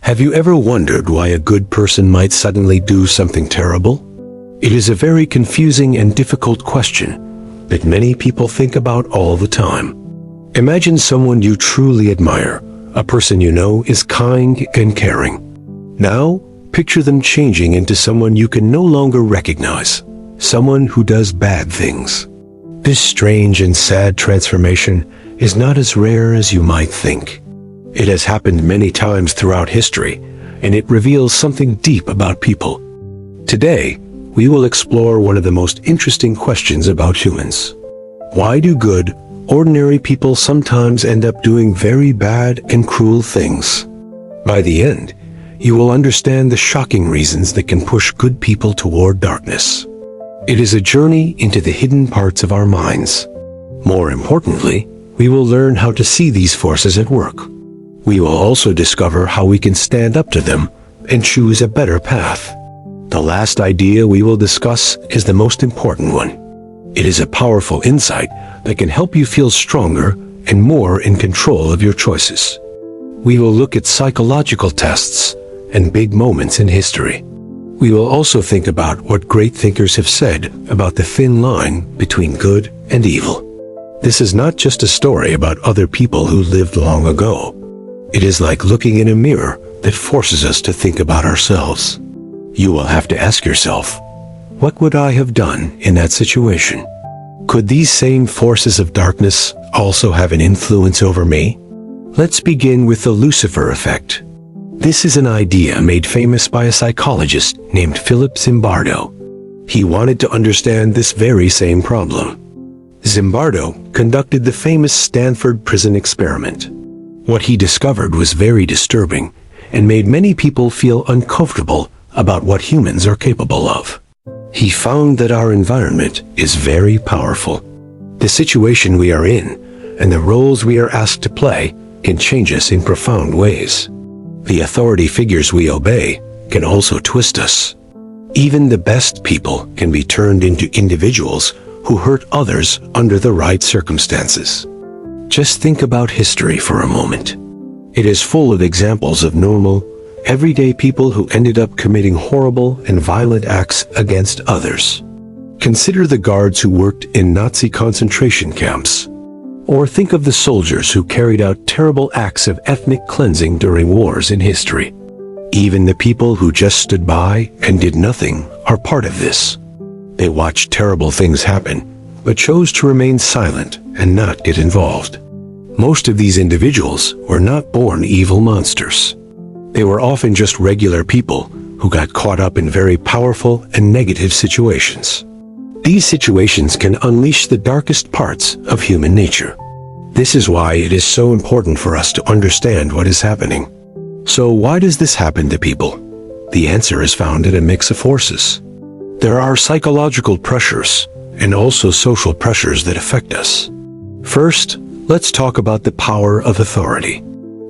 Have you ever wondered why a good person might suddenly do something terrible? It is a very confusing and difficult question that many people think about all the time. Imagine someone you truly admire, a person you know is kind and caring. Now, picture them changing into someone you can no longer recognize, someone who does bad things. This strange and sad transformation is not as rare as you might think. It has happened many times throughout history, and it reveals something deep about people. Today, we will explore one of the most interesting questions about humans. Why do good, ordinary people sometimes end up doing very bad and cruel things? By the end, you will understand the shocking reasons that can push good people toward darkness. It is a journey into the hidden parts of our minds. More importantly, we will learn how to see these forces at work. We will also discover how we can stand up to them and choose a better path. The last idea we will discuss is the most important one. It is a powerful insight that can help you feel stronger and more in control of your choices. We will look at psychological tests and big moments in history. We will also think about what great thinkers have said about the thin line between good and evil. This is not just a story about other people who lived long ago. It is like looking in a mirror that forces us to think about ourselves. You will have to ask yourself, what would I have done in that situation? Could these same forces of darkness also have an influence over me? Let's begin with the Lucifer effect. This is an idea made famous by a psychologist named Philip Zimbardo. He wanted to understand this very same problem. Zimbardo conducted the famous Stanford Prison Experiment. What he discovered was very disturbing and made many people feel uncomfortable about what humans are capable of. He found that our environment is very powerful. The situation we are in and the roles we are asked to play can change us in profound ways. The authority figures we obey can also twist us. Even the best people can be turned into individuals who hurt others under the right circumstances. Just think about history for a moment. It is full of examples of normal, everyday people who ended up committing horrible and violent acts against others. Consider the guards who worked in Nazi concentration camps. Or think of the soldiers who carried out terrible acts of ethnic cleansing during wars in history. Even the people who just stood by and did nothing are part of this. They watched terrible things happen, but chose to remain silent and not get involved. Most of these individuals were not born evil monsters. They were often just regular people who got caught up in very powerful and negative situations. These situations can unleash the darkest parts of human nature. This is why it is so important for us to understand what is happening. So why does this happen to people? The answer is found in a mix of forces. There are psychological pressures and also social pressures that affect us. First, let's talk about the power of authority.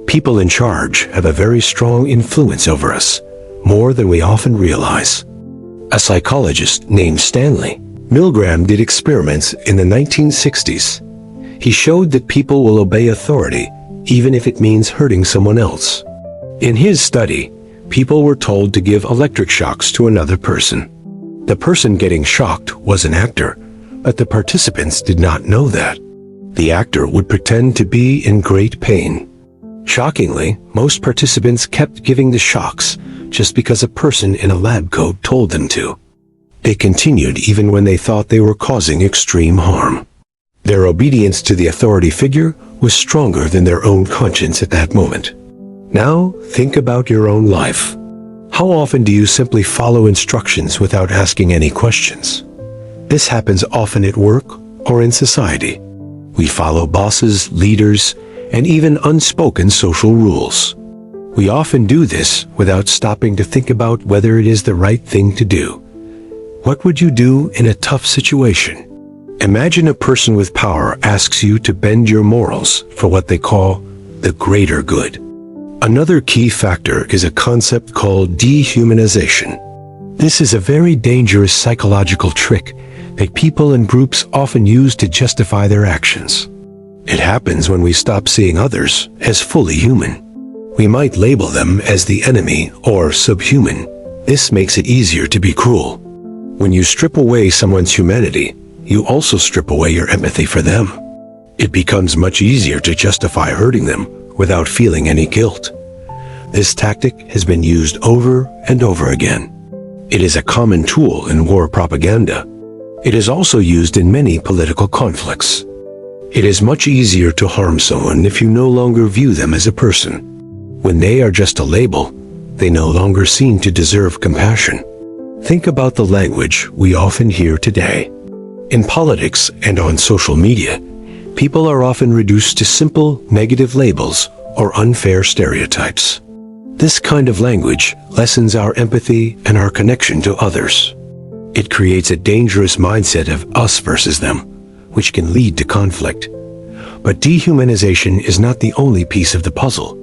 People in charge have a very strong influence over us, more than we often realize. A psychologist named Stanley Milgram did experiments in the 1960s. He showed that people will obey authority even if it means hurting someone else. In his study, people were told to give electric shocks to another person. The person getting shocked was an actor, but the participants did not know that. The actor would pretend to be in great pain. Shockingly, most participants kept giving the shocks just because a person in a lab coat told them to. They continued even when they thought they were causing extreme harm. Their obedience to the authority figure was stronger than their own conscience at that moment. Now, think about your own life. How often do you simply follow instructions without asking any questions? This happens often at work or in society. We follow bosses, leaders, and even unspoken social rules. We often do this without stopping to think about whether it is the right thing to do. What would you do in a tough situation? Imagine a person with power asks you to bend your morals for what they call the greater good. Another key factor is a concept called dehumanization. This is a very dangerous psychological trick that people and groups often use to justify their actions. It happens when we stop seeing others as fully human. We might label them as the enemy or subhuman. This makes it easier to be cruel. When you strip away someone's humanity, you also strip away your empathy for them. It becomes much easier to justify hurting them without feeling any guilt. This tactic has been used over and over again. It is a common tool in war propaganda. It is also used in many political conflicts. It is much easier to harm someone if you no longer view them as a person. When they are just a label, they no longer seem to deserve compassion. Think about the language we often hear today. In politics and on social media, people are often reduced to simple negative labels or unfair stereotypes. This kind of language lessens our empathy and our connection to others. It creates a dangerous mindset of us versus them, which can lead to conflict. But dehumanization is not the only piece of the puzzle.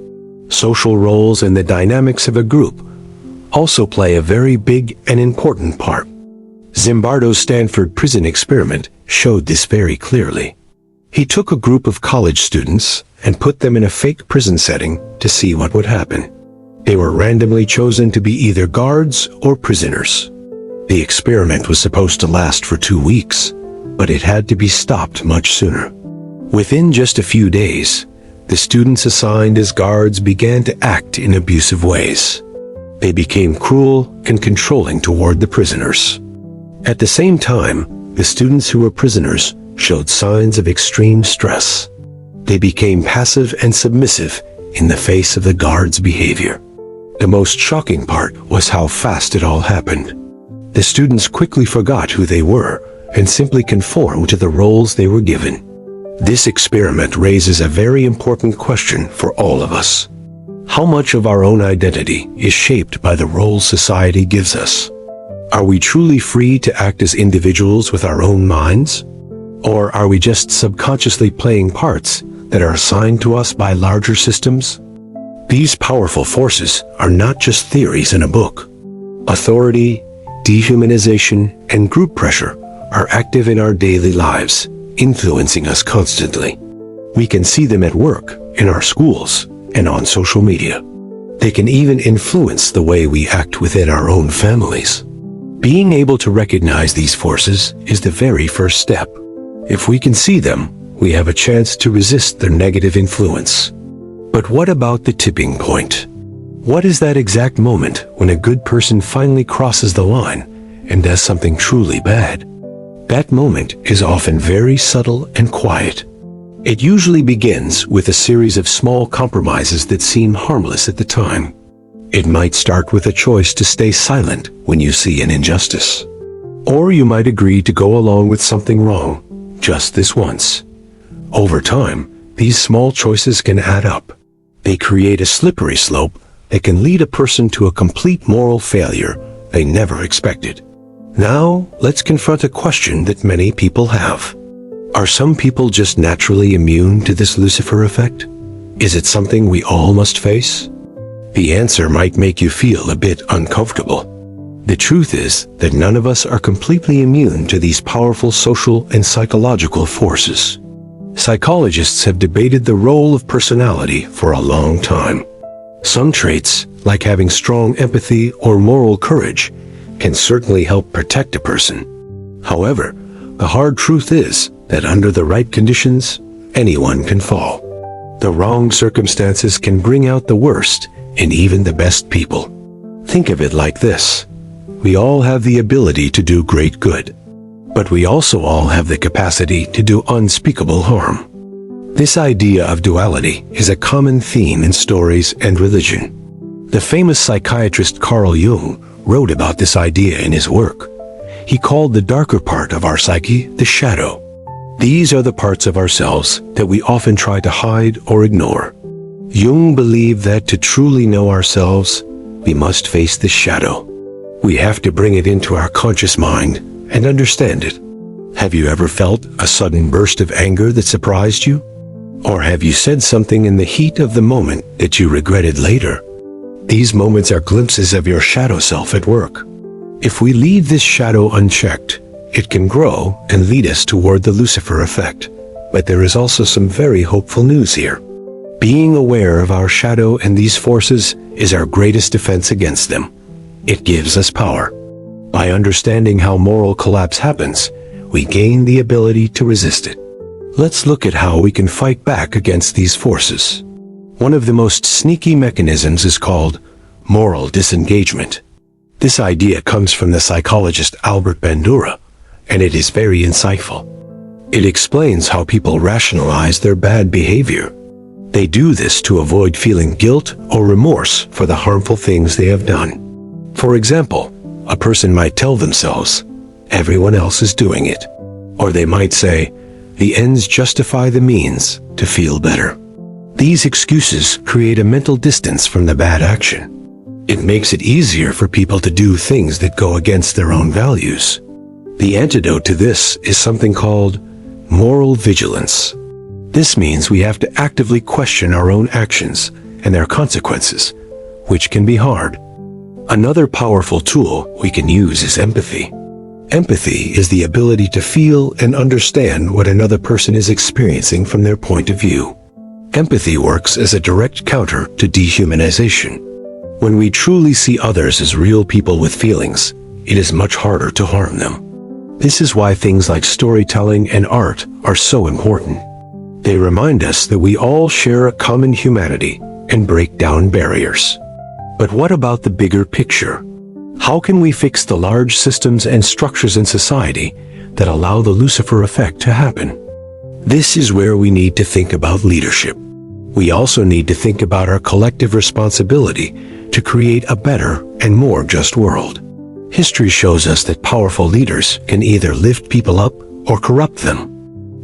Social roles and the dynamics of a group also play a very big and important part. Zimbardo's Stanford Prison Experiment showed this very clearly. He took a group of college students and put them in a fake prison setting to see what would happen. They were randomly chosen to be either guards or prisoners. The experiment was supposed to last for 2 weeks, but it had to be stopped much sooner. Within just a few days, the students assigned as guards began to act in abusive ways. They became cruel and controlling toward the prisoners. At the same time, the students who were prisoners showed signs of extreme stress. They became passive and submissive in the face of the guards' behavior. The most shocking part was how fast it all happened. The students quickly forgot who they were and simply conformed to the roles they were given. This experiment raises a very important question for all of us. How much of our own identity is shaped by the roles society gives us? Are we truly free to act as individuals with our own minds? Or are we just subconsciously playing parts that are assigned to us by larger systems? These powerful forces are not just theories in a book. Authority, dehumanization, and group pressure are active in our daily lives, influencing us constantly. We can see them at work, in our schools, and on social media. They can even influence the way we act within our own families. Being able to recognize these forces is the very first step. If we can see them, we have a chance to resist their negative influence. But what about the tipping point? What is that exact moment when a good person finally crosses the line and does something truly bad? That moment is often very subtle and quiet. It usually begins with a series of small compromises that seem harmless at the time. It might start with a choice to stay silent when you see an injustice. Or you might agree to go along with something wrong, just this once. Over time, these small choices can add up. They create a slippery slope that can lead a person to a complete moral failure they never expected. Now, let's confront a question that many people have. Are some people just naturally immune to this Lucifer effect? Is it something we all must face? The answer might make you feel a bit uncomfortable. The truth is that none of us are completely immune to these powerful social and psychological forces. Psychologists have debated the role of personality for a long time. Some traits, like having strong empathy or moral courage, can certainly help protect a person. However, the hard truth is that under the right conditions, anyone can fall. The wrong circumstances can bring out the worst in even the best people. Think of it like this. We all have the ability to do great good, but we also all have the capacity to do unspeakable harm. This idea of duality is a common theme in stories and religion. The famous psychiatrist Carl Jung wrote about this idea in his work. He called the darker part of our psyche the shadow. These are the parts of ourselves that we often try to hide or ignore. Jung believed that to truly know ourselves, we must face the shadow. We have to bring it into our conscious mind and understand it. Have you ever felt a sudden burst of anger that surprised you? Or have you said something in the heat of the moment that you regretted later? These moments are glimpses of your shadow self at work. If we leave this shadow unchecked, it can grow and lead us toward the Lucifer effect. But there is also some very hopeful news here. Being aware of our shadow and these forces is our greatest defense against them. It gives us power. By understanding how moral collapse happens, we gain the ability to resist it. Let's look at how we can fight back against these forces. One of the most sneaky mechanisms is called moral disengagement. This idea comes from the psychologist Albert Bandura, and it is very insightful. It explains how people rationalize their bad behavior. They do this to avoid feeling guilt or remorse for the harmful things they have done. For example, a person might tell themselves, "Everyone else is doing it." Or they might say, "The ends justify the means," to feel better. These excuses create a mental distance from the bad action. It makes it easier for people to do things that go against their own values. The antidote to this is something called moral vigilance. This means we have to actively question our own actions and their consequences, which can be hard. Another powerful tool we can use is empathy. Empathy is the ability to feel and understand what another person is experiencing from their point of view. Empathy works as a direct counter to dehumanization. When we truly see others as real people with feelings, it is much harder to harm them. This is why things like storytelling and art are so important. They remind us that we all share a common humanity and break down barriers. But what about the bigger picture? How can we fix the large systems and structures in society that allow the Lucifer effect to happen? This is where we need to think about leadership. We also need to think about our collective responsibility to create a better and more just world. History shows us that powerful leaders can either lift people up or corrupt them.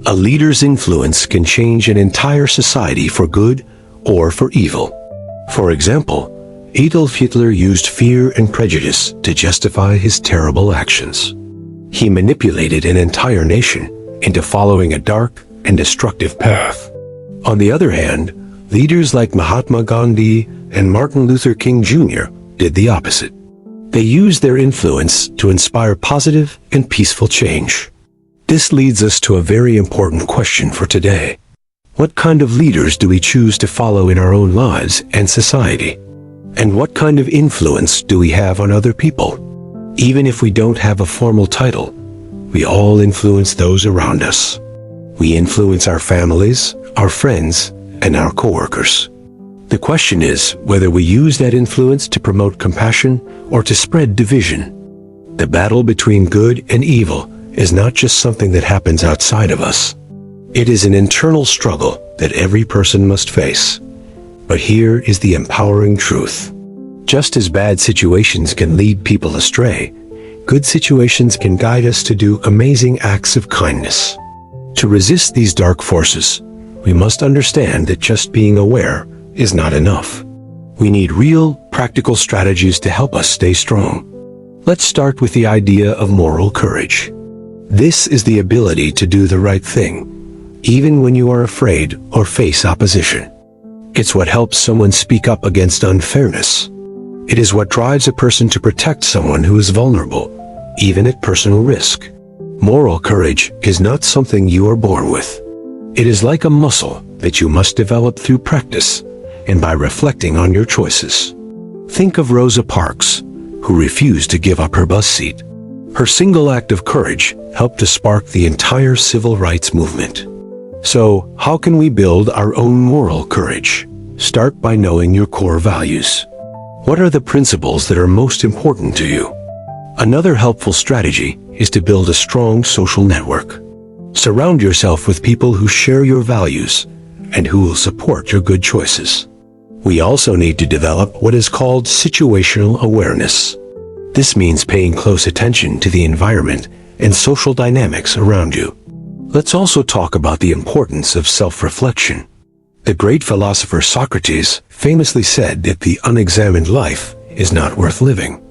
A leader's influence can change an entire society for good or for evil. For example, Adolf Hitler used fear and prejudice to justify his terrible actions. He manipulated an entire nation into following a dark and destructive path. On the other hand, leaders like Mahatma Gandhi and Martin Luther King Jr. did the opposite. They used their influence to inspire positive and peaceful change. This leads us to a very important question for today. What kind of leaders do we choose to follow in our own lives and society? And what kind of influence do we have on other people? Even if we don't have a formal title, we all influence those around us. We influence our families, our friends, and our coworkers. The question is whether we use that influence to promote compassion or to spread division. The battle between good and evil is not just something that happens outside of us. It is an internal struggle that every person must face. But here is the empowering truth. Just as bad situations can lead people astray, good situations can guide us to do amazing acts of kindness. To resist these dark forces, we must understand that just being aware is not enough. We need real, practical strategies to help us stay strong. Let's start with the idea of moral courage. This is the ability to do the right thing, even when you are afraid or face opposition. It's what helps someone speak up against unfairness. It is what drives a person to protect someone who is vulnerable, even at personal risk. Moral courage is not something you are born with. It is like a muscle that you must develop through practice and by reflecting on your choices. Think of Rosa Parks, who refused to give up her bus seat. Her single act of courage helped to spark the entire civil rights movement. So, how can we build our own moral courage? Start by knowing your core values. What are the principles that are most important to you? Another helpful strategy is to build a strong social network. Surround yourself with people who share your values and who will support your good choices. We also need to develop what is called situational awareness. This means paying close attention to the environment and social dynamics around you. Let's also talk about the importance of self-reflection. The great philosopher Socrates famously said that the unexamined life is not worth living.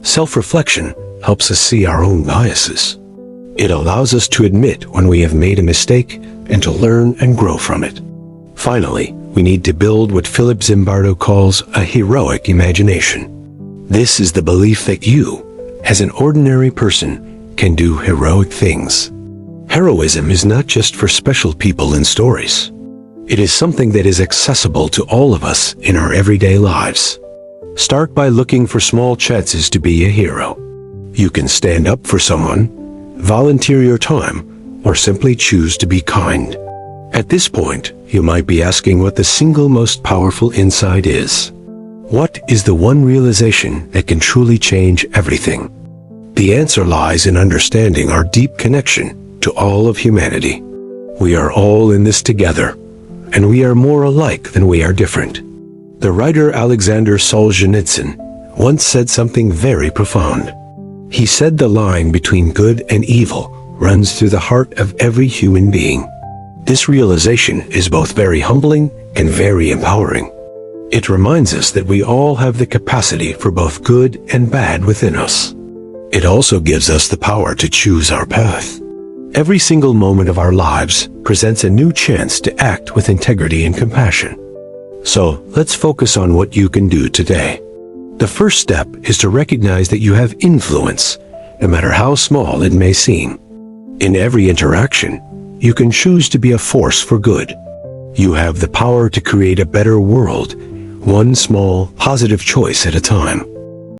Self-reflection helps us see our own biases. It allows us to admit when we have made a mistake and to learn and grow from it. Finally, we need to build what Philip Zimbardo calls a heroic imagination. This is the belief that you, as an ordinary person, can do heroic things. Heroism is not just for special people in stories. It is something that is accessible to all of us in our everyday lives. Start by looking for small chances to be a hero. You can stand up for someone, volunteer your time, or simply choose to be kind. At this point, you might be asking what the single most powerful insight is. What is the one realization that can truly change everything? The answer lies in understanding our deep connection to all of humanity. We are all in this together, and we are more alike than we are different. The writer Alexander Solzhenitsyn once said something very profound. He said the line between good and evil runs through the heart of every human being. This realization is both very humbling and very empowering. It reminds us that we all have the capacity for both good and bad within us. It also gives us the power to choose our path. Every single moment of our lives presents a new chance to act with integrity and compassion. So, let's focus on what you can do today. The first step is to recognize that you have influence, no matter how small it may seem. In every interaction, you can choose to be a force for good. You have the power to create a better world, one small, positive choice at a time.